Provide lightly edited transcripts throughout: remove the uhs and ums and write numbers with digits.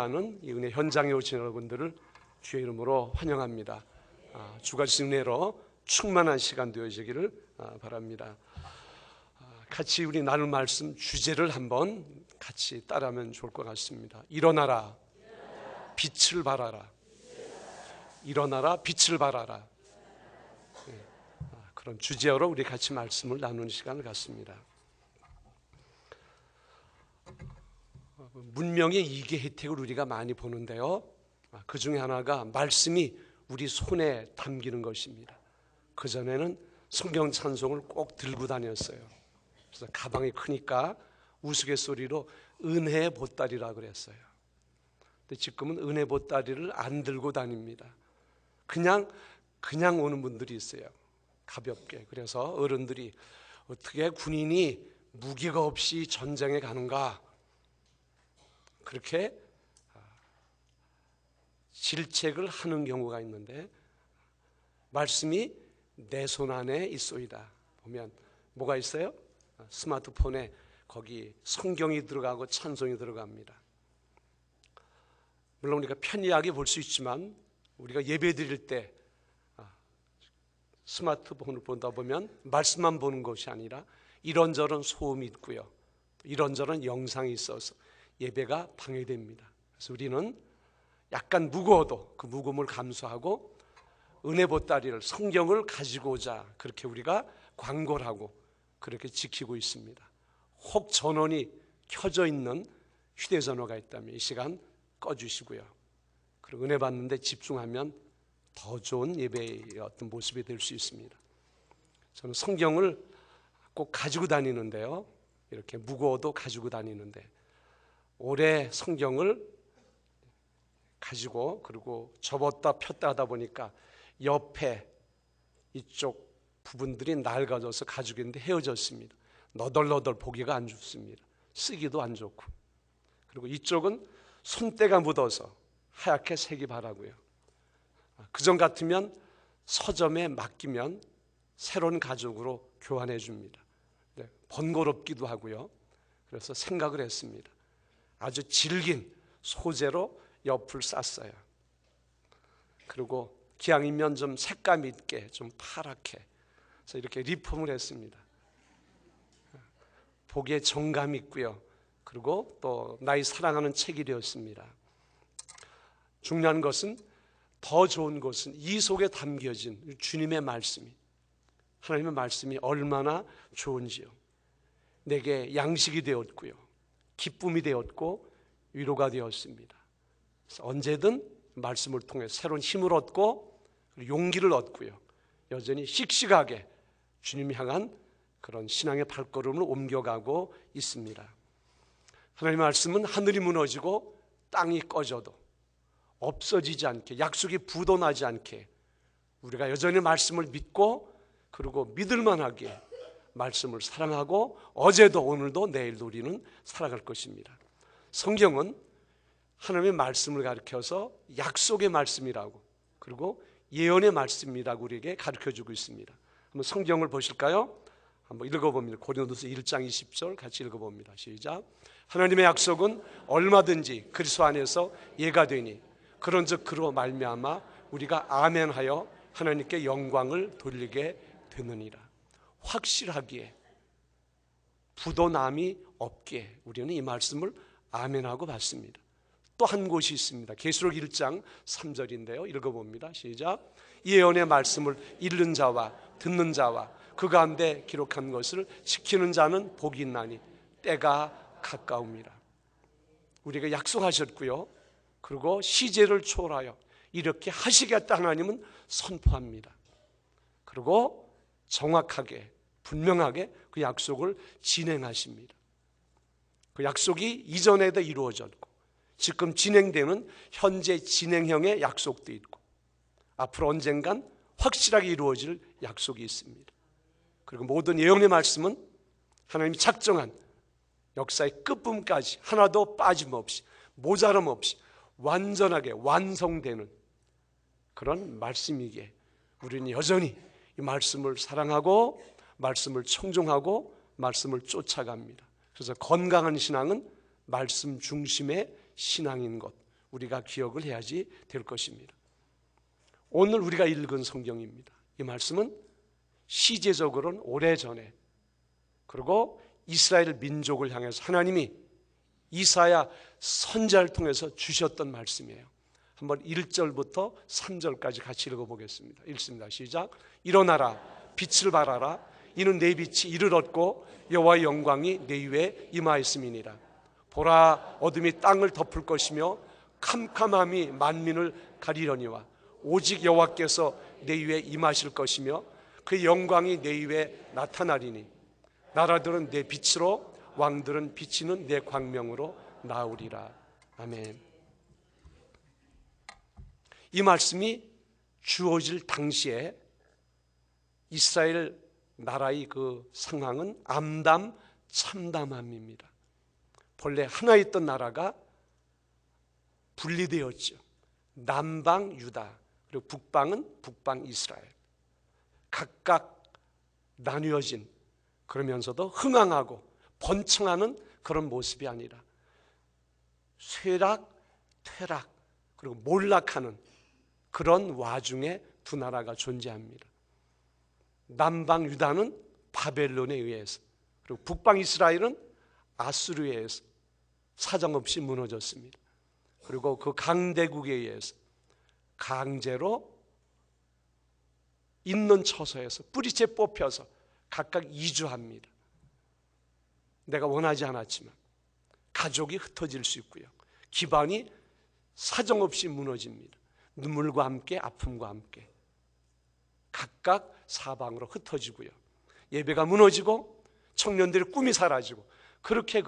예배하는 이 은혜 현장에 오신 여러분들을 주의 이름으로 환영합니다. 주가 주신 은혜로 충만한 시간 되어지기를 바랍니다. 같이 우리 나눌 말씀 주제를 한번 같이 따라하면 좋을 것 같습니다. 일어나라, 빛을 발하라. 일어나라, 빛을 발하라. 그런 주제로 우리 같이 말씀을 나누는 시간을 갖습니다. 문명의 이계 혜택을 우리가 많이 보는데요, 그 중에 하나가 말씀이 우리 손에 담기는 것입니다. 그전에는 성경 찬송을 꼭 들고 다녔어요. 그래서 가방이 크니까 우스갯소리로 은혜의 보따리라 그랬어요. 근데 지금은 은혜 보따리를 안 들고 다닙니다. 그냥 오는 분들이 있어요. 가볍게. 그래서 어른들이 어떻게 군인이 무기가 없이 전쟁에 가는가, 그렇게 질책을 하는 경우가 있는데, 말씀이 내 손 안에 있소이다. 보면 뭐가 있어요? 스마트폰에 거기 성경이 들어가고 찬송이 들어갑니다. 물론 우리가 편리하게 볼 수 있지만 우리가 예배 드릴 때 스마트폰을 보다 보면 말씀만 보는 것이 아니라 이런저런 소음이 있고요, 이런저런 영상이 있어서 예배가 방해됩니다. 그래서 우리는 약간 무거워도 그 무거움을 감수하고 은혜 보따리를, 성경을 가지고 오자, 그렇게 우리가 광고를 하고 그렇게 지키고 있습니다. 혹 전원이 켜져 있는 휴대전화가 있다면 이 시간 꺼주시고요. 그리고 은혜 받는데 집중하면 더 좋은 예배의 어떤 모습이 될 수 있습니다. 저는 성경을 꼭 가지고 다니는데요, 이렇게 무거워도 가지고 다니는데, 오래 성경을 가지고 그리고 접었다 폈다 하다 보니까 옆에 이쪽 부분들이 낡아져서 가지고 있는데 헤어졌습니다. 너덜너덜 보기가 안 좋습니다. 쓰기도 안 좋고. 그리고 이쪽은 손때가 묻어서 하얗게 색이 바라고요. 그전 같으면 서점에 맡기면 새로운 가죽으로 교환해 줍니다. 번거롭기도 하고요. 그래서 생각을 했습니다. 아주 질긴 소재로 옆을 쌌어요. 그리고 기왕이면 좀 색감 있게, 좀 파랗게, 그래서 이렇게 리폼을 했습니다. 보기에 정감 있고요. 그리고 또 나의 사랑하는 책이 되었습니다. 중요한 것은, 더 좋은 것은 이 속에 담겨진 주님의 말씀이, 하나님의 말씀이 얼마나 좋은지요. 내게 양식이 되었고요, 기쁨이 되었고 위로가 되었습니다. 그래서 언제든 말씀을 통해 새로운 힘을 얻고 용기를 얻고요, 여전히 씩씩하게 주님 향한 그런 신앙의 발걸음을 옮겨가고 있습니다. 하나님의 말씀은 하늘이 무너지고 땅이 꺼져도 없어지지 않게, 약속이 부도나지 않게 우리가 여전히 말씀을 믿고, 그리고 믿을만하게 말씀을 사랑하고 어제도 오늘도 내일도 우리는 살아갈 것입니다. 성경은 하나님의 말씀을 가르쳐서 약속의 말씀이라고, 그리고 예언의 말씀이라고 우리에게 가르쳐주고 있습니다. 한번 성경을 보실까요? 한번 읽어봅니다. 고린도서 1장 20절 같이 읽어봅니다. 시작. 하나님의 약속은 얼마든지 그리스도 안에서 예가 되니 그런즉 그로 말미암아 우리가 아멘하여 하나님께 영광을 돌리게 되느니라. 확실하기에, 부도남이 없기에 우리는 이 말씀을 아멘하고 받습니다. 또 한 곳이 있습니다. 계시록 1장 3절인데요. 읽어봅니다. 시작. 이 예언의 말씀을 읽는 자와 듣는 자와 그 가운데 기록한 것을 지키는 자는 복이 있나니 때가 가까웁니다. 우리가 약속하셨고요, 그리고 시제를 초월하여 이렇게 하시겠다 하나님은 선포합니다. 그리고 정확하게, 분명하게 그 약속을 진행하십니다. 그 약속이 이전에도 이루어졌고 지금 진행되는 현재 진행형의 약속도 있고 앞으로 언젠간 확실하게 이루어질 약속이 있습니다. 그리고 모든 예언의 말씀은 하나님이 작정한 역사의 끝부분까지 하나도 빠짐없이, 모자람 없이 완전하게 완성되는 그런 말씀이기에 우리는 여전히 이 말씀을 사랑하고 말씀을 청종하고 말씀을 쫓아갑니다. 그래서 건강한 신앙은 말씀 중심의 신앙인 것, 우리가 기억을 해야지 될 것입니다. 오늘 우리가 읽은 성경입니다. 이 말씀은 시제적으로는 오래전에, 그리고 이스라엘 민족을 향해서 하나님이 이사야 선지자를 통해서 주셨던 말씀이에요. 한번 1절부터 3절까지 같이 읽어보겠습니다. 읽습니다. 시작. 일어나라, 빛을 발하라. 이는 내 빛이 이를 얻고 여호와의 영광이 내 위에 임하였음이니라. 보라, 어둠이 땅을 덮을 것이며 캄캄함이 만민을 가리려니와 오직 여호와께서 내 위에 임하실 것이며 그의 영광이 내 위에 나타나리니 나라들은 내 빛으로 왕들은 비치는 내 광명으로 나오리라. 아멘. 이 말씀이 주어질 당시에 이스라엘 나라의 그 상황은 암담 참담함입니다. 본래 하나 있던 나라가 분리되었죠. 남방 유다, 그리고 북방은 북방 이스라엘. 각각 나뉘어진, 그러면서도 흥황하고 번창하는 그런 모습이 아니라 쇠락, 퇴락, 그리고 몰락하는 그런 와중에 두 나라가 존재합니다. 남방 유다는 바벨론에 의해서, 그리고 북방 이스라엘은 아수르에 의해서 사정없이 무너졌습니다. 그리고 그 강대국에 의해서 강제로 있는 처소에서 뿌리째 뽑혀서 각각 이주합니다. 내가 원하지 않았지만 가족이 흩어질 수 있고요. 기반이 사정없이 무너집니다. 눈물과 함께 아픔과 함께 각각 사방으로 흩어지고요. 예배가 무너지고 청년들의 꿈이 사라지고 그렇게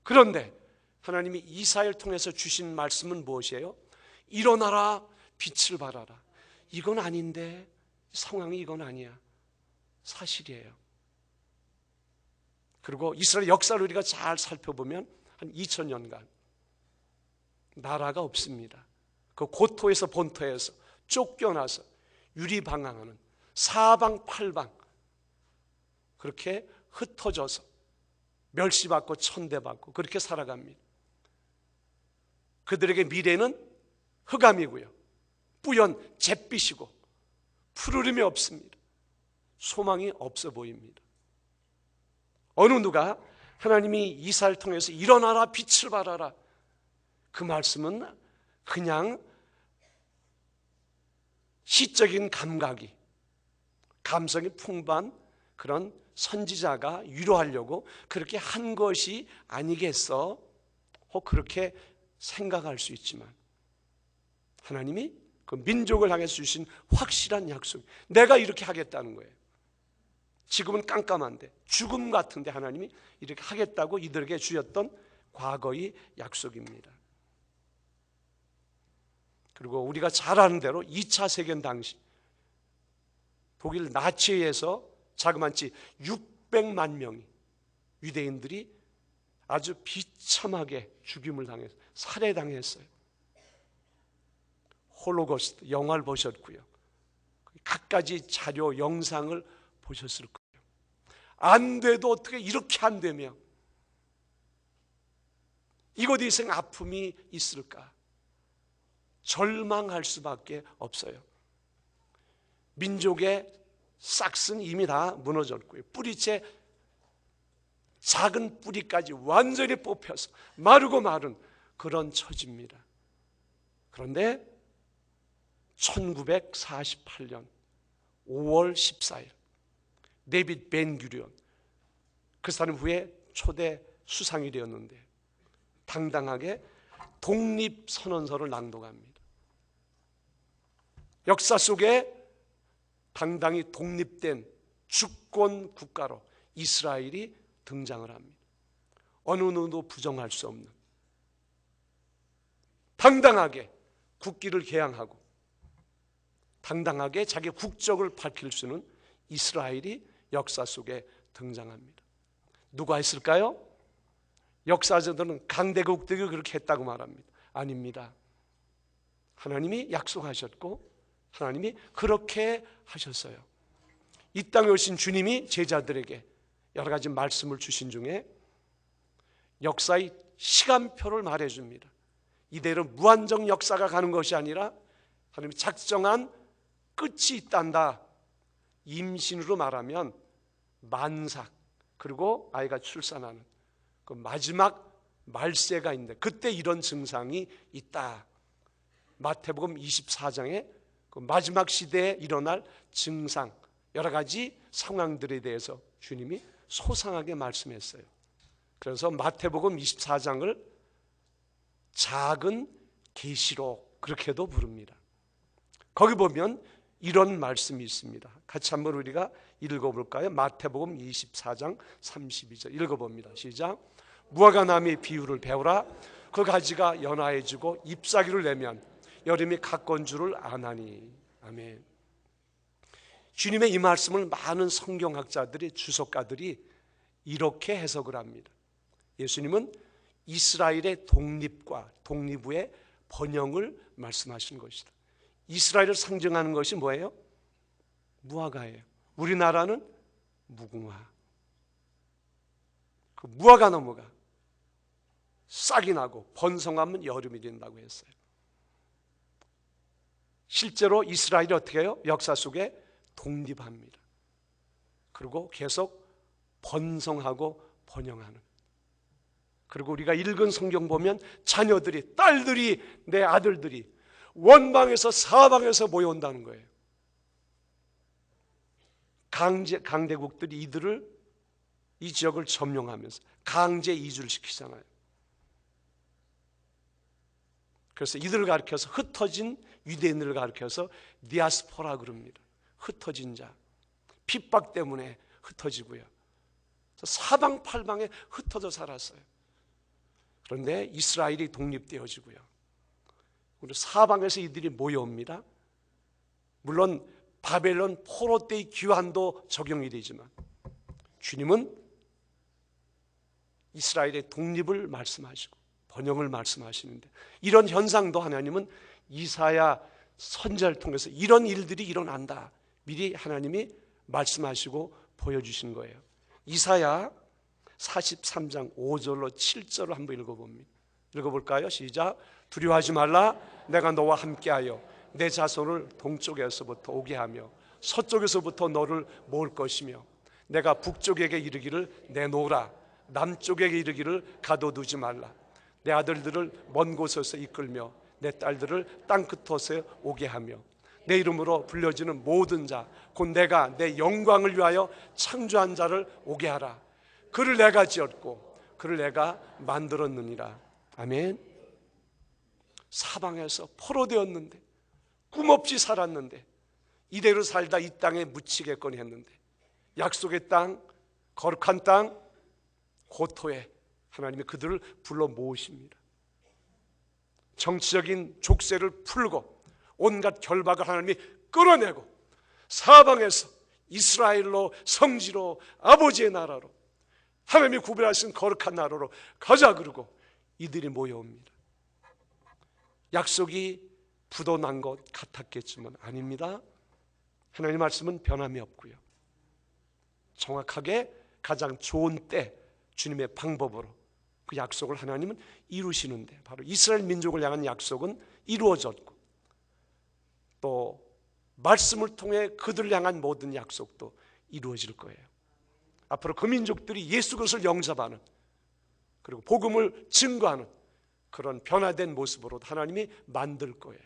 그런데 하나님이 이사야를 통해서 주신 말씀은 무엇이에요? 일어나라, 빛을 발하라. 이건 아닌데, 상황이 이건 아니야. 사실이에요. 그리고 이스라엘 역사를 우리가 잘 살펴보면 한 2000년간 나라가 없습니다. 그 고토에서 본토에서 쫓겨나서 유리방황하는 사방팔방 그렇게 흩어져서 멸시받고 천대받고 그렇게 살아갑니다. 그들에게 미래는 흑암이고요, 뿌연 잿빛이고 푸르름이 없습니다. 소망이 없어 보입니다. 어느 누가 하나님이 이사야를 통해서 일어나라, 빛을 발하라, 그 말씀은 그냥 시적인 감각이, 감성이 풍부한 그런 선지자가 위로하려고 그렇게 한 것이 아니겠어? 그렇게 생각할 수 있지만 하나님이 그 민족을 향해서 주신 확실한 약속, 내가 이렇게 하겠다는 거예요. 지금은 깜깜한데, 죽음 같은데 하나님이 이렇게 하겠다고 이들에게 주셨던 과거의 약속입니다. 그리고 우리가 잘 아는 대로 2차 세계대전 당시 독일 나치에서 자그마치 600만 명의 유대인들이 아주 비참하게 죽임을 당해서 살해당했어요. 홀로코스트 영화를 보셨고요, 갖가지 자료 영상을 보셨을 거예요. 안 돼도 어떻게 이렇게 안 되며 이곳 이생 아픔이 있을까? 절망할 수밖에 없어요. 민족의 싹은 이미 다 무너졌고요, 뿌리째 작은 뿌리까지 완전히 뽑혀서 마르고 마른 그런 처지입니다. 그런데 1948년 5월 14일 데이빗 벤구리온, 그 사람 후에 초대 수상이 되었는데 당당하게 독립선언서를 낭독합니다. 역사 속에 당당히 독립된 주권 국가로 이스라엘이 등장을 합니다. 어느 누구도 부정할 수 없는, 당당하게 국기를 개양하고 당당하게 자기 국적을 밝힐 수 있는 이스라엘이 역사 속에 등장합니다. 누가 했을까요? 역사자들은 강대국들이 그렇게 했다고 말합니다. 아닙니다. 하나님이 약속하셨고 하나님이 그렇게 하셨어요. 이 땅에 오신 주님이 제자들에게 여러 가지 말씀을 주신 중에 역사의 시간표를 말해줍니다. 이대로 무한정 역사가 가는 것이 아니라 하나님이 작정한 끝이 있단다. 임신으로 말하면 만삭, 그리고 아이가 출산하는 그 마지막 말세가 있는데 그때 이런 증상이 있다. 마태복음 24장에 그 마지막 시대에 일어날 증상, 여러 가지 상황들에 대해서 주님이 소상하게 말씀했어요. 그래서 마태복음 24장을 작은 계시록 그렇게도 부릅니다. 거기 보면 이런 말씀이 있습니다. 같이 한번 우리가 읽어볼까요? 마태복음 24장 32절 읽어봅니다. 시작. 무화과 나무의 비유를 배우라. 그 가지가 연화해지고 잎사귀를 내면 여름이 가까운 줄을 아나니. 아멘. 주님의 이 말씀을 많은 성경학자들이, 주석가들이 이렇게 해석을 합니다. 예수님은 이스라엘의 독립과 독립후의 번영을 말씀하신 것이다. 이스라엘을 상징하는 것이 뭐예요? 무화과예요. 우리나라는 무궁화. 그 무화과 나무가 싹이 나고 번성하면 여름이 된다고 했어요. 실제로 이스라엘이 어떻게 해요? 역사 속에 독립합니다. 그리고 계속 번성하고 번영하는. 그리고 우리가 읽은 성경 보면 자녀들이, 딸들이, 내 아들들이 원방에서 사방에서 모여온다는 거예요. 강대국들이 이 지역을 점령하면서 강제 이주를 시키잖아요. 그래서 이들을 가리켜서 흩어진 유대인들을 가리켜서 디아스포라 그럽니다. 흩어진 자, 핍박 때문에 흩어지고요. 사방팔방에 흩어져 살았어요. 그런데 이스라엘이 독립되어지고요. 그리고 사방에서 이들이 모여옵니다. 물론 바벨론 포로 때의 귀환도 적용이 되지만 주님은 이스라엘의 독립을 말씀하시고 번영을 말씀하시는데 이런 현상도 하나님은 이사야 선지자를 통해서 이런 일들이 일어난다. 미리 하나님이 말씀하시고 보여주신 거예요. 이사야 43장 5절로 7절을 한번 읽어볼까요? 시작. 두려워하지 말라. 내가 너와 함께하여 내 자손을 동쪽에서부터 오게 하며 서쪽에서부터 너를 모을 것이며 내가 북쪽에게 이르기를 내놓으라. 남쪽에게 이르기를 가둬두지 말라. 내 아들들을 먼 곳에서 이끌며 내 딸들을 땅끝에 오게 하며 내 이름으로 불려지는 모든 자 곧 내가 내 영광을 위하여 창조한 자를 오게 하라. 그를 내가 지었고 그를 내가 만들었느니라. 아멘. 사방에서 포로되었는데 꿈없이 살았는데 이대로 살다 이 땅에 묻히겠거니 했는데 약속의 땅, 거룩한 땅, 고토에 하나님이 그들을 불러 모으십니다. 정치적인 족쇄를 풀고 온갖 결박을 하나님이 끌어내고 사방에서 이스라엘로, 성지로, 아버지의 나라로 하나님이 구별하신 거룩한 나라로 가자 그러고 이들이 모여옵니다. 약속이 부도난 것 같았겠지만 아닙니다. 하나님의 말씀은 변함이 없고요. 정확하게 가장 좋은 때 주님의 방법으로 그 약속을 하나님은 이루시는데 바로 이스라엘 민족을 향한 약속은 이루어졌고 또 말씀을 통해 그들을 향한 모든 약속도 이루어질 거예요. 앞으로 그 민족들이 예수 그리스도를 영접하는 그리고 복음을 증거하는 그런 변화된 모습으로 하나님이 만들 거예요.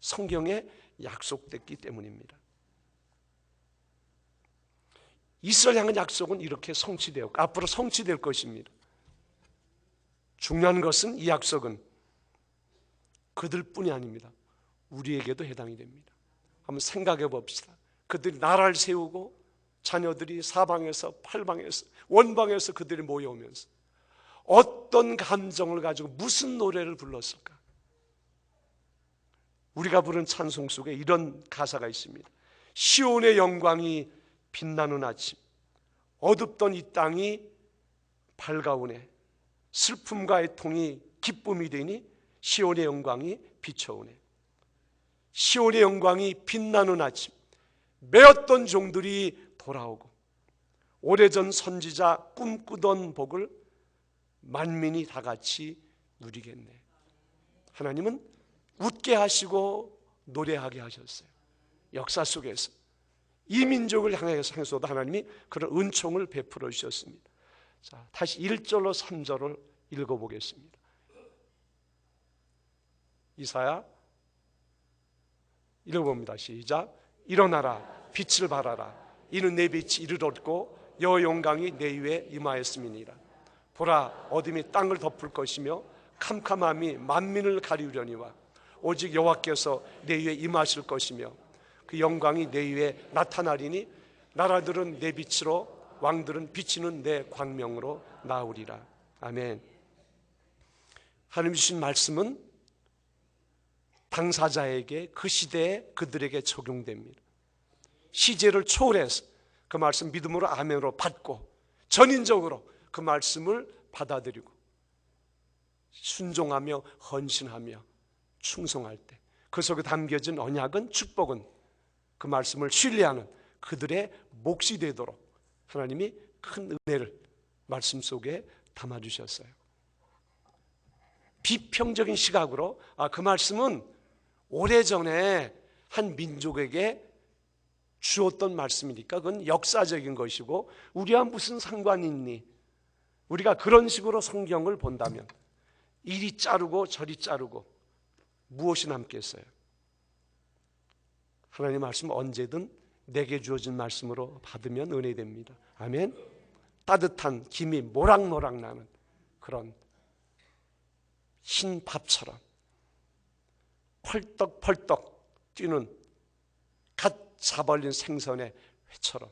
성경에 약속됐기 때문입니다. 이스라엘 향한 약속은 이렇게 성취되었고 앞으로 성취될 것입니다. 중요한 것은 이 약속은 그들뿐이 아닙니다. 우리에게도 해당이 됩니다. 한번 생각해 봅시다. 그들이 나라를 세우고 자녀들이 사방에서 팔방에서 원방에서 그들이 모여오면서 어떤 감정을 가지고 무슨 노래를 불렀을까? 우리가 부른 찬송 속에 이런 가사가 있습니다. 시온의 영광이 빛나는 아침 어둡던 이 땅이 밝아오네. 슬픔과 애통이 기쁨이 되니 시온의 영광이 비춰오네. 시온의 영광이 빛나는 아침 매었던 종들이 돌아오고 오래전 선지자 꿈꾸던 복을 만민이 다 같이 누리겠네. 하나님은 웃게 하시고 노래하게 하셨어요. 역사 속에서 이 민족을 향해서도 하나님이 그런 은총을 베풀어 주셨습니다. 자, 다시 1절로 3절을 읽어보겠습니다. 이사야 읽어봅니다. 시작. 일어나라, 빛을 발하라. 이는 내 빛이 이르렀고 여호와 영광이 내 위에 임하였음이니라. 보라, 어둠이 땅을 덮을 것이며 캄캄함이 만민을 가리우려니와 오직 여호와께서 내 위에 임하실 것이며 그 영광이 내 위에 나타나리니 나라들은 내 빛으로 왕들은 비치는 내 광명으로 나오리라. 아멘. 하나님 주신 말씀은 당사자에게 그 시대에 그들에게 적용됩니다. 시제를 초월해서 그 말씀 믿음으로 아멘으로 받고 전인적으로 그 말씀을 받아들이고 순종하며 헌신하며 충성할 때 그 속에 담겨진 언약은 축복은 그 말씀을 신뢰하는 그들의 몫이 되도록 하나님이 큰 은혜를 말씀 속에 담아주셨어요. 비평적인 시각으로 그 말씀은 오래전에 한 민족에게 주었던 말씀이니까 그건 역사적인 것이고 우리와 무슨 상관이 있니? 우리가 그런 식으로 성경을 본다면 이리 자르고 저리 자르고 무엇이 남겠어요? 하나님 말씀 언제든 내게 주어진 말씀으로 받으면 은혜됩니다. 아멘. 따뜻한 김이 모락모락 나는 그런 흰 밥처럼 펄떡펄떡 뛰는 갓 잡아올린 생선의 회처럼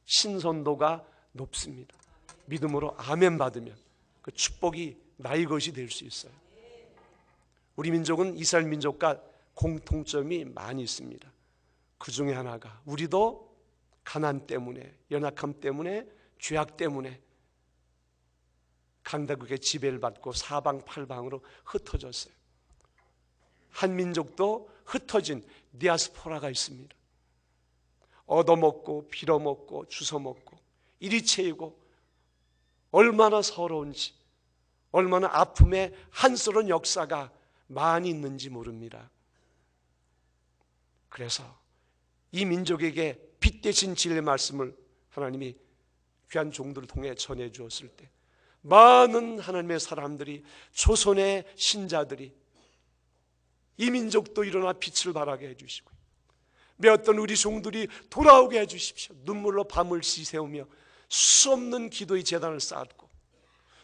신선도가 높습니다. 믿음으로 아멘 받으면 그 축복이 나의 것이 될 수 있어요. 우리 민족은 이스라엘 민족과 공통점이 많이 있습니다. 그 중에 하나가 우리도 가난 때문에, 연약함 때문에, 죄악 때문에 강대국의 지배를 받고 사방팔방으로 흩어졌어요. 한 민족도 흩어진 디아스포라가 있습니다. 얻어먹고 빌어먹고 주워먹고 이리 채이고 얼마나 서러운지, 얼마나 아픔의 한스러운 역사가 많이 있는지 모릅니다. 그래서 이 민족에게 빛 대신 진리의 말씀을 하나님이 귀한 종들을 통해 전해 주었을 때 많은 하나님의 사람들이, 조선의 신자들이 이 민족도 일어나 빛을 발하게 해주시고 메었던 우리 종들이 돌아오게 해주십시오. 눈물로 밤을 지새우며 수없는 기도의 제단을 쌓았고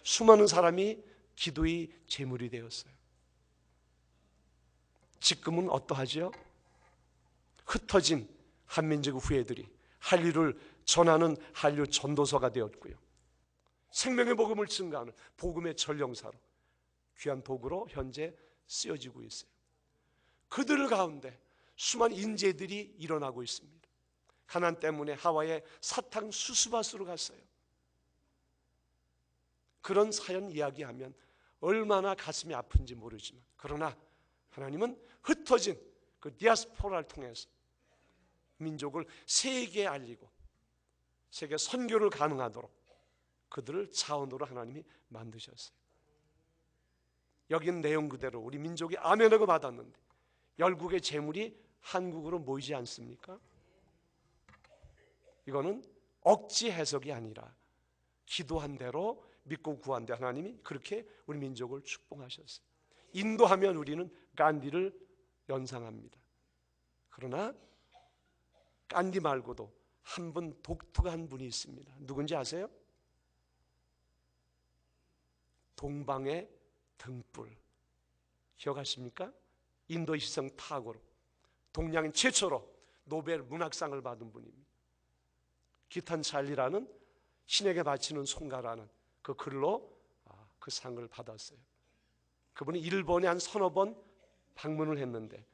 수많은 사람이 기도의 제물이 되었어요. 지금은 어떠하지요? 흩어진 한민족의 후예들이 한류를 전하는 한류 전도서가 되었고요. 생명의 복음을 증가하는 복음의 전령사로 귀한 도구로 현재 쓰여지고 있어요. 그들 가운데 수많은 인재들이 일어나고 있습니다. 가난 때문에 하와이의 사탕 수수밭으로 갔어요. 그런 사연 이야기하면 얼마나 가슴이 아픈지 모르지만 그러나 하나님은 흩어진 그 디아스포라를 통해서 민족을 세계에 알리고 세계 선교를 가능하도록 그들을 자원으로 하나님이 만드셨어요. 여긴 내용 그대로 우리 민족이 아멘하고 받았는데 열국의 재물이 한국으로 모이지 않습니까? 이거는 억지 해석이 아니라 기도한 대로 믿고 구한 대 하나님이 그렇게 우리 민족을 축복하셨어요. 인도하면 우리는 간디를 연상합니다. 그러나 간디 말고도 한 분 독특한 분이 있습니다. 누군지 아세요? 동방의 등불 기억하십니까? 인도 시성 타고로 동양인 최초로 노벨 문학상을 받은 분입니다. 기탄찰리라는 신에게 바치는 송가라는 그 글로 그 상을 받았어요. 그분이 일본에 한 서너 번 방문을 했는데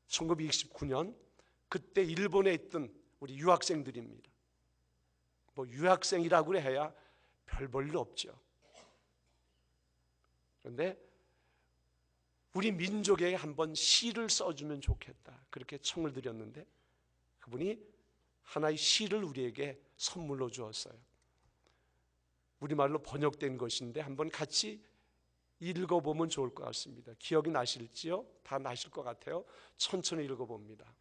1929년 그때 일본에 있던 우리 유학생들입니다. 뭐 유학생이라고 해야 별 볼 일 없죠. 그런데 우리 민족에게 한번 시를 써주면 좋겠다 그렇게 청을 드렸는데 그분이 하나의 시를 우리에게 선물로 주었어요. 우리말로 번역된 것인데 한번 같이 읽어보면 좋을 것 같습니다. 기억이 나실지요? 다 나실 것 같아요. 천천히 읽어봅니다.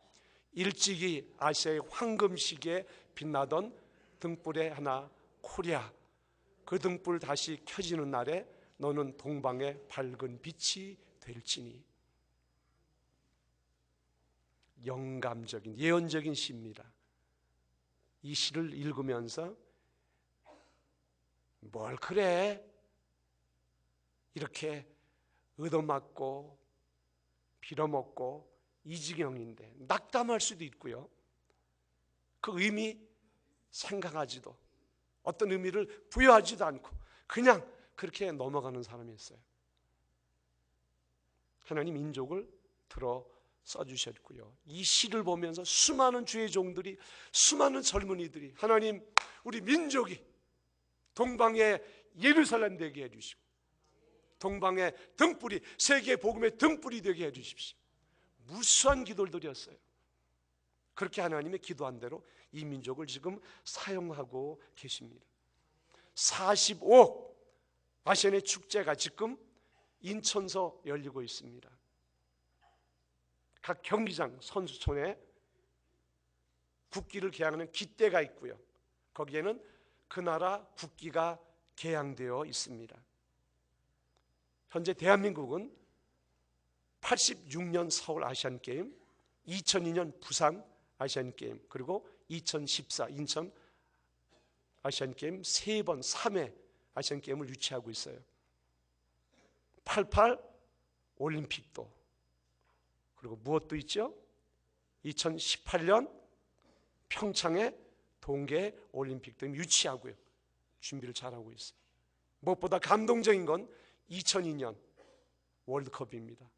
일찍이 아시아의 황금시기에 빛나던 등불의 하나 코리아, 그 등불 다시 켜지는 날에 너는 동방의 밝은 빛이 될지니. 영감적인 예언적인 시입니다. 이 시를 읽으면서 뭘 그래 이렇게 얻어맞고 빌어먹고 이 지경인데, 낙담할 수도 있고요. 그 의미 생각하지도, 어떤 의미를 부여하지도 않고 그냥 그렇게 넘어가는 사람이 있어요. 하나님 민족을 들어 써주셨고요. 이 시를 보면서 수많은 주의 종들이, 수많은 젊은이들이 하나님 우리 민족이 동방의 예루살렘 되게 해주시고 동방의 등불이 세계 복음의 등불이 되게 해주십시오. 무수한 기도를 드렸어요. 그렇게 하나님의 기도한 대로 이 민족을 지금 사용하고 계십니다. 45억 아시안의 축제가 지금 인천서 열리고 있습니다. 각 경기장, 선수촌에 국기를 개양하는 깃대가 있고요. 거기에는 그 나라 국기가 개양되어 있습니다. 현재 대한민국은 86년 서울 아시안게임, 2002년 부산 아시안게임, 그리고 2014 인천 아시안게임 3번, 3회 아시안게임을 유치하고 있어요. 88 올림픽도, 그리고 무엇도 있죠? 2018년 평창의 동계 올림픽도 유치하고요. 준비를 잘하고 있어요. 무엇보다 감동적인 건 2002년 월드컵입니다.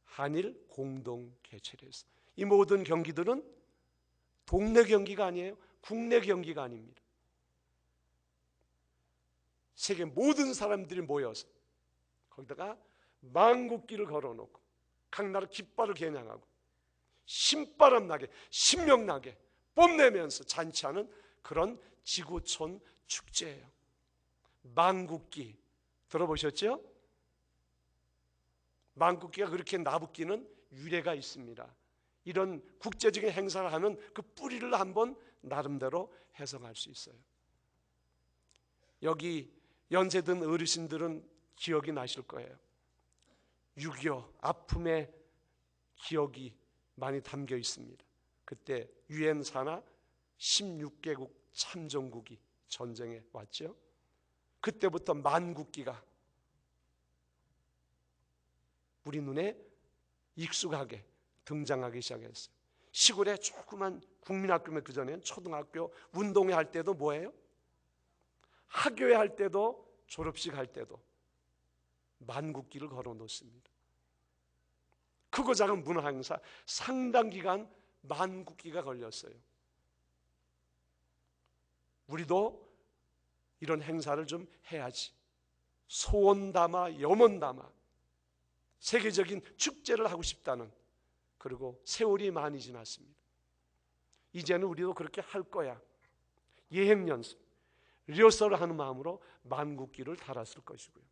한일 공동 개최를 했어요. 이 모든 경기들은 동네 경기가 아니에요. 국내 경기가 아닙니다. 세계 모든 사람들이 모여서 거기다가 망국기를 걸어놓고 각 나라 깃발을 겨냥하고 신바람 나게 신명 나게 뽐내면서 잔치하는 그런 지구촌 축제예요. 망국기 들어보셨죠? 망국기가 그렇게 나붓기는 유래가 있습니다. 이런 국제적인 행사를 하는 그 뿌리를 한번 나름대로 해석할 수 있어요. 여기 연세든 어르신들은 기억이 나실 거예요. 6.25 아픔의 기억이 많이 담겨 있습니다. 그때 유엔 산하 16개국 참전국이 전쟁에 왔죠. 그때부터 만국기가 우리 눈에 익숙하게 등장하기 시작했어요. 시골에 조그만 국민학교면 그전에는 초등학교 운동회 할 때도 뭐예요? 학교회 할 때도 졸업식 할 때도 만국기를 걸어 놓습니다. 크고 작은 문화 행사 상당 기간 만국기가 걸렸어요. 우리도 이런 행사를 좀 해야지. 소원 담아 염원 담아 세계적인 축제를 하고 싶다는, 그리고 세월이 많이 지났습니다. 이제는 우리도 그렇게 할 거야. 예행 연습, 리허설을 하는 마음으로 만국기를 달았을 것이고요.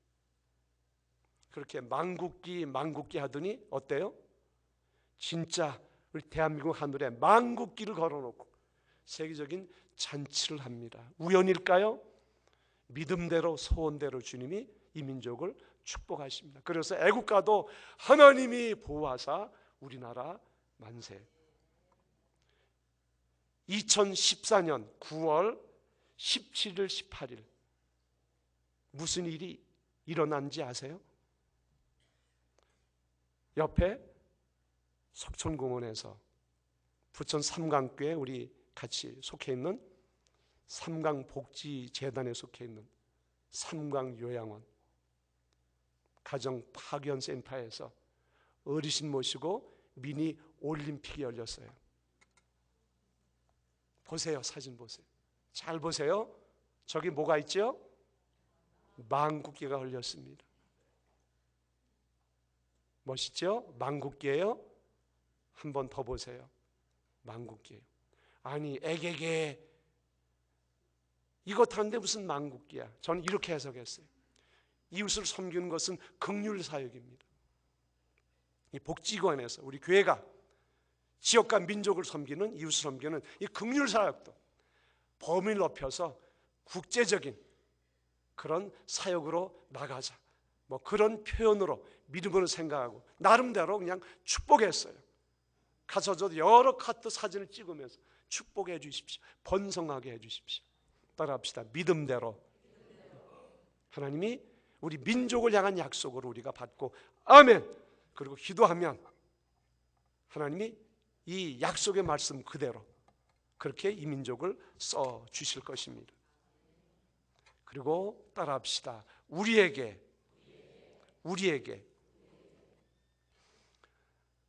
그렇게 만국기 하더니 어때요? 진짜 우리 대한민국 하늘에 만국기를 걸어놓고 세계적인 잔치를 합니다. 우연일까요? 믿음대로 소원대로 주님이 이 민족을 축복하십니다. 그래서 애국가도 하나님이 보호하사 우리나라 만세. 2014년 9월 17일, 18일 무슨 일이 일어난지 아세요? 옆에 석촌공원에서 부천 삼강교에 우리 같이 속해 있는 삼강복지재단에 속해 있는 삼강요양원 가정파견센터에서 어르신 모시고 미니 올림픽이 열렸어요. 보세요. 사진 보세요. 잘 보세요. 저기 뭐가 있죠? 망국기가 걸렸습니다. 멋있죠? 망국기예요. 한 번 더 보세요. 망국기예요. 아니 애게게 이것 하는데 무슨 망국기야. 저는 이렇게 해석했어요. 이웃을 섬기는 것은 긍휼 사역입니다. 이 복지관에서 우리 교회가 지역과 민족을 섬기는, 이웃을 섬기는 이 긍휼 사역도 범위를 넓혀서 국제적인 그런 사역으로 나가자, 뭐 그런 표현으로 믿음으로 생각하고 나름대로 그냥 축복했어요. 가서 저도 여러 카트 사진을 찍으면서 축복해 주십시오, 번성하게 해 주십시오. 따라합시다. 믿음대로. 하나님이 우리 민족을 향한 약속을 우리가 받고 아멘, 그리고 기도하면 하나님이 이 약속의 말씀 그대로 그렇게 이 민족을 써 주실 것입니다. 그리고 따라합시다. 우리에게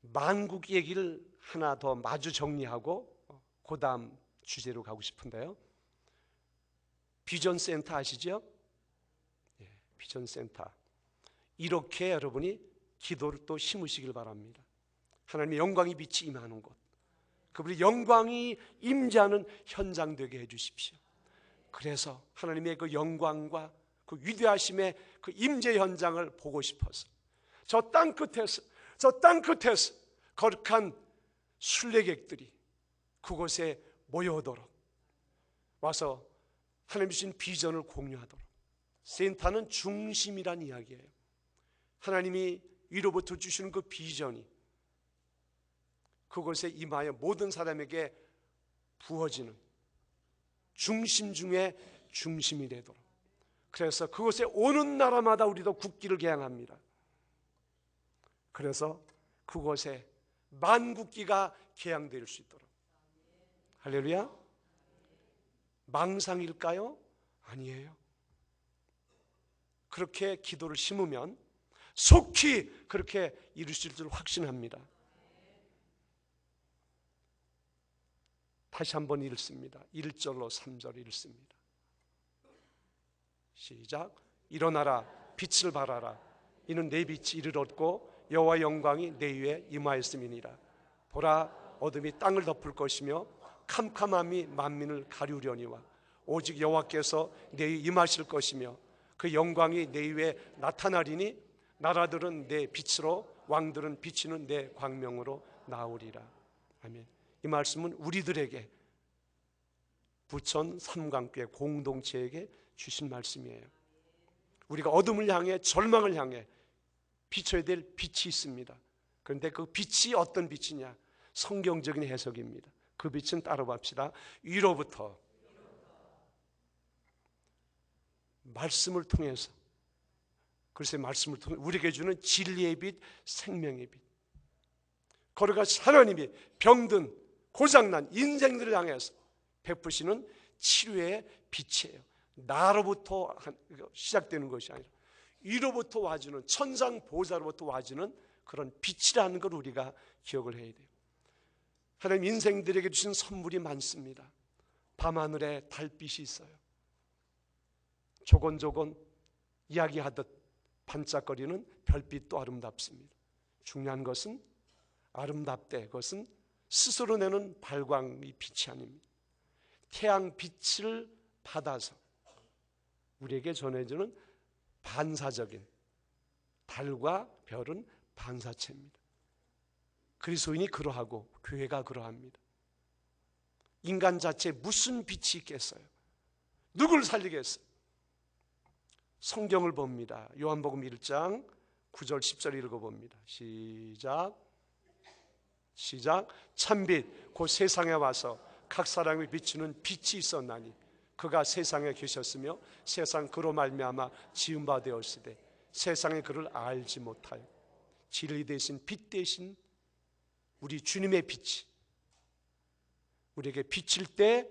만국 얘기를 하나 더 마주 정리하고 그 다음 주제로 가고 싶은데요. 비전센터 아시죠? 비전센터. 이렇게 여러분이 기도를 또 심으시길 바랍니다. 하나님의 영광이 빛이 임하는 곳, 그분의 영광이 임재하는 현장 되게 해주십시오. 그래서 하나님의 그 영광과 그 위대하심의 그 임재 현장을 보고 싶어서 저 땅 끝에서 거룩한 순례객들이 그곳에 모여오도록 와서 하나님 주신 비전을 공유하도록. 센터는 중심이란 이야기예요. 하나님이 위로부터 주시는 그 비전이 그곳에 임하여 모든 사람에게 부어지는 중심 중에 중심이 되도록. 그래서 그곳에 오는 나라마다 우리도 국기를 개양합니다. 그래서 그곳에 만국기가 개양될 수 있도록. 할렐루야. 망상일까요? 아니에요. 그렇게 기도를 심으면 속히 그렇게 이루실 줄 확신합니다. 다시 한번 읽습니다. 1절로 3절 읽습니다. 시작. 일어나라, 빛을 발하라. 이는 내 빛이 이를 얻고 여호와의 영광이 내 위에 임하였음이니라. 보라, 어둠이 땅을 덮을 것이며 캄캄함이 만민을 가리우려니와 오직 여호와께서 내 위에 임하실 것이며 그 영광이 내 위에 나타나리니 나라들은 내 빛으로, 왕들은 비치는 내 광명으로 나오리라. 아멘. 이 말씀은 우리들에게, 부천 삼강교회 공동체에게 주신 말씀이에요. 우리가 어둠을 향해, 절망을 향해 비춰야 될 빛이 있습니다. 그런데 그 빛이 어떤 빛이냐? 성경적인 해석입니다. 그 빛은 따로 봅시다. 위로부터 말씀을 통해서, 글쎄 말씀을 통해 우리에게 주는 진리의 빛, 생명의 빛. 거룩한 하나님이 병든 고장난 인생들을 향해서 베푸시는 치료의 빛이에요. 나로부터 시작되는 것이 아니라 위로부터 와주는, 천상 보좌로부터 와주는 그런 빛이라는 걸 우리가 기억을 해야 돼요. 하나님 인생들에게 주신 선물이 많습니다. 밤하늘에 달빛이 있어요. 조곤조곤 이야기하듯 반짝거리는 별빛도 아름답습니다. 중요한 것은 아름답되 그것은 스스로 내는 발광이 빛이 아닙니다. 태양 빛을 받아서 우리에게 전해주는 반사적인, 달과 별은 반사체입니다. 그리스도인이 그러하고 교회가 그러합니다. 인간 자체에 무슨 빛이 있겠어요? 누굴 살리겠어요? 성경을 봅니다. 요한복음 1장 9절 10절 읽어봅니다. 시작. 참빛 곧 세상에 와서 각 사람이 비추는 빛이 있었나니 그가 세상에 계셨으며 세상 그로 말미암아 지은 바 되었으되 세상에 그를 알지 못하여 진리 대신 빛 대신 우리 주님의 빛이 우리에게 비칠 때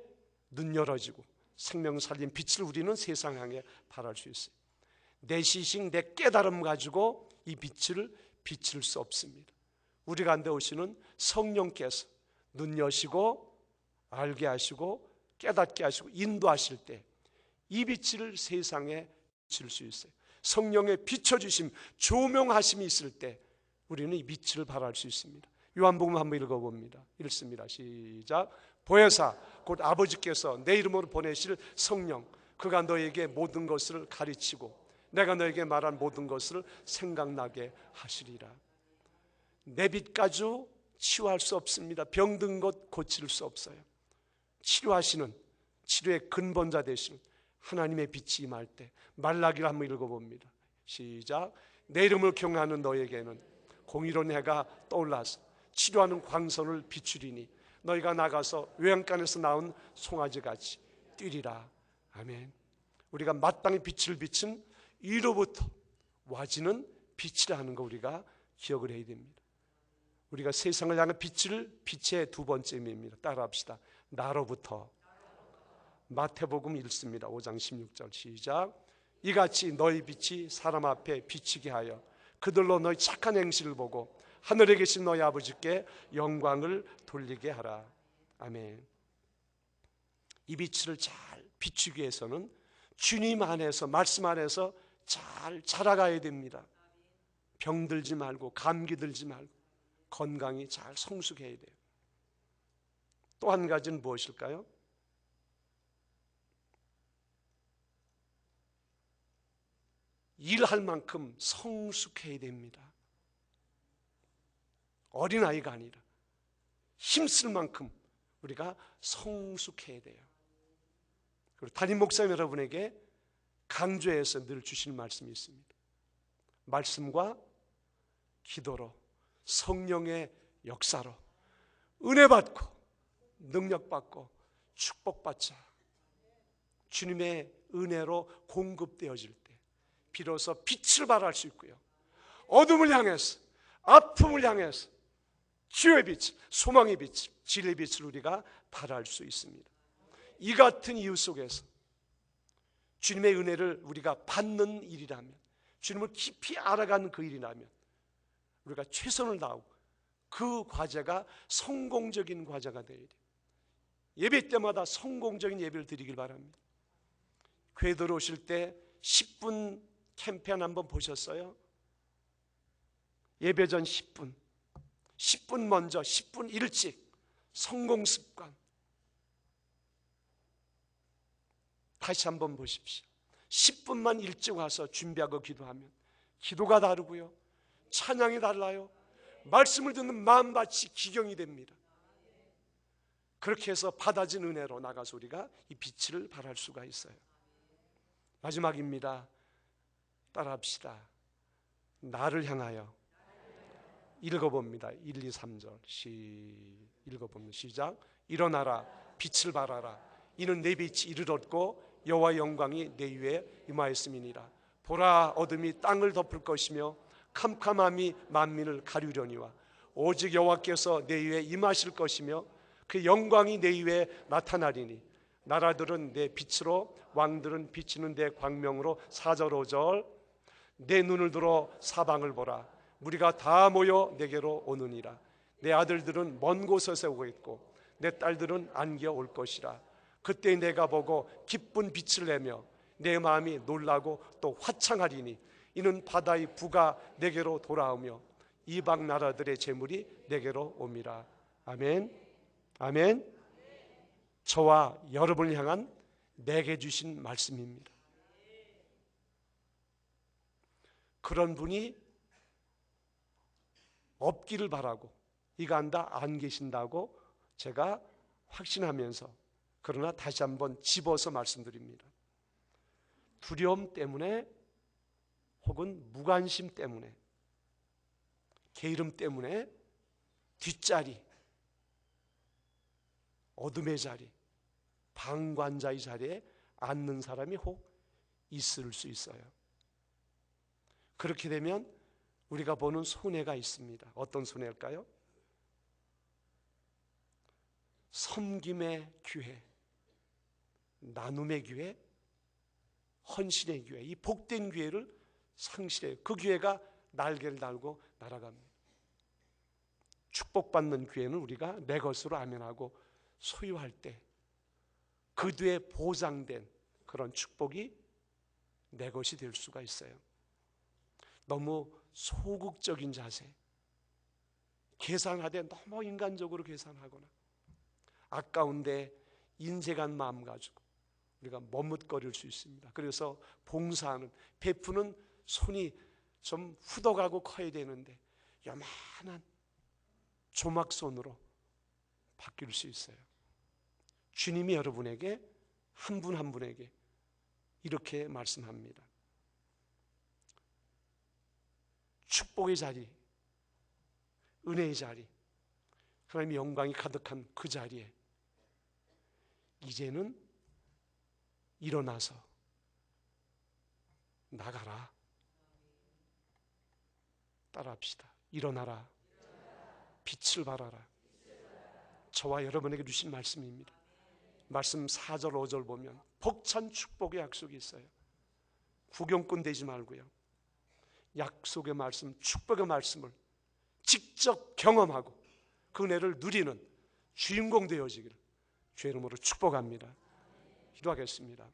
눈 열어지고 생명 살린 빛을 우리는 세상 향해 발할 수 있어요. 내 시식, 내 깨달음 가지고 이 빛을 비칠 수 없습니다. 우리 가운데 오시는 성령께서 눈 여시고 알게 하시고 깨닫게 하시고 인도하실 때 이 빛을 세상에 비칠 수 있어요. 성령의 비춰주심, 조명하심이 있을 때 우리는 이 빛을 발할 수 있습니다. 요한복음 한번 읽어봅니다. 읽습니다. 시작. 보혜사 곧 아버지께서 내 이름으로 보내실 성령, 그가 너에게 모든 것을 가르치고 내가 너에게 말한 모든 것을 생각나게 하시리라. 내 빛 가지고 치유할 수 없습니다. 병든 것 고칠 수 없어요. 치료하시는, 치료의 근본자 되시는 하나님의 빛이 임할 때, 말라기를 한번 읽어봅니다. 시작. 내 이름을 경외하는 너에게는 공의로운 해가 떠올라서 치료하는 광선을 비추리니 너희가 나가서 외양간에서 나온 송아지같이 뛰리라. 아멘. 우리가 마땅히 빛을 비춘 위로부터 와지는 빛이라는 거 우리가 기억을 해야 됩니다. 우리가 세상을 향한 빛의 두 번째 의미입니다. 따라합시다. 나로부터. 마태복음 읽습니다. 5장 16절 시작. 이같이 너희 빛이 사람 앞에 비치게 하여 그들로 너희 착한 행실을 보고 하늘에 계신 너희 아버지께 영광을 돌리게 하라. 아멘. 이 빛을 잘 비추기 위해서는 주님 안에서, 말씀 안에서 잘 자라가야 됩니다. 병들지 말고, 감기 들지 말고, 건강이 잘 성숙해야 돼요. 또 한 가지는 무엇일까요? 일할 만큼 성숙해야 됩니다. 어린아이가 아니라 힘쓸 만큼 우리가 성숙해야 돼요. 그리고 담임 목사님 여러분에게 강조해서 늘 주시는 말씀이 있습니다. 말씀과 기도로, 성령의 역사로 은혜 받고 능력 받고 축복받자. 주님의 은혜로 공급되어질 때 비로소 빛을 발할 수 있고요, 어둠을 향해서, 아픔을 향해서 치유의 빛, 소망의 빛, 진리의 빛을 우리가 발할 수 있습니다. 이 같은 이유 속에서 주님의 은혜를 우리가 받는 일이라면, 주님을 깊이 알아가는 그 일이라면 우리가 최선을 다하고 그 과제가 성공적인 과제가 되어야 돼요. 예배 때마다 성공적인 예배를 드리길 바랍니다. 교회 들어오실 때 10분 캠페인 한번 보셨어요? 예배 전 10분, 10분 먼저, 10분 일찍, 성공습관. 다시 한번 보십시오. 10분만 일찍 와서 준비하고 기도하면 기도가 다르고요, 찬양이 달라요. 말씀을 듣는 마음밭이 기경이 됩니다. 그렇게 해서 받아진 은혜로 나가서 우리가 이 빛을 발할 수가 있어요. 마지막입니다. 따라합시다. 나를 향하여. 읽어봅니다. 1, 2, 3절 읽어봅니다. 시작. 일어나라, 빛을 발하라. 이는 내 빛이 이르렀고 여호와의 영광이 내 위에 임하였음이니라. 보라, 어둠이 땅을 덮을 것이며 캄캄함이 만민을 가리려니와 오직 여호와께서 내 위에 임하실 것이며 그 영광이 내 위에 나타나리니 나라들은 내 빛으로, 왕들은 비치는 내 광명으로. 4절 5절. 내 눈을 들어 사방을 보라. 무리가 다 모여 내게로 오느니라. 내 아들들은 먼 곳에서 오고 있고 내 딸들은 안겨 올 것이라. 그때 내가 보고 기쁜 빛을 내며 내 마음이 놀라고 또 화창하리니 이는 바다의 부가 내게로 돌아오며 이방 나라들의 재물이 내게로 옵니다. 아멘. 아멘. 저와 여러분을 향한 내게 주신 말씀입니다. 그런 분이 없기를 바라고 이간다 안 계신다고 제가 확신하면서, 그러나 다시 한번 집어서 말씀드립니다. 두려움 때문에 혹은 무관심 때문에, 게으름 때문에 뒷자리, 어둠의 자리, 방관자의 자리에 앉는 사람이 혹 있을 수 있어요. 그렇게 되면 우리가 보는 손해가 있습니다. 어떤 손해일까요? 섬김의 기회, 나눔의 기회, 헌신의 기회, 이 복된 기회를 상실해요. 그 기회가 날개를 달고 날아갑니다. 축복받는 기회는 우리가 내 것으로 아멘하고 소유할 때 그 뒤에 보장된 그런 축복이 내 것이 될 수가 있어요. 너무 소극적인 자세, 계산하되 너무 인간적으로 계산하거나 아까운데 인색한 마음 가지고 우리가 머뭇거릴 수 있습니다. 그래서 봉사하는, 베푸는 손이 좀 후덕하고 커야 되는데 요만한 조막손으로 바뀔 수 있어요. 주님이 여러분에게 한 분 한 분에게 이렇게 말씀합니다. 축복의 자리, 은혜의 자리, 하나님의 영광이 가득한 그 자리에 이제는 일어나서 나가라. 따라합시다. 일어나라. 빛을 발하라. 저와 여러분에게 주신 말씀입니다. 말씀 4절 5절 보면 벅찬 축복의 약속이 있어요. 구경꾼 되지 말고요, 약속의 말씀, 축복의 말씀을 직접 경험하고 그 은혜를 누리는 주인공 되어지기를 주의 이름으로 축복합니다. 기도하겠습니다.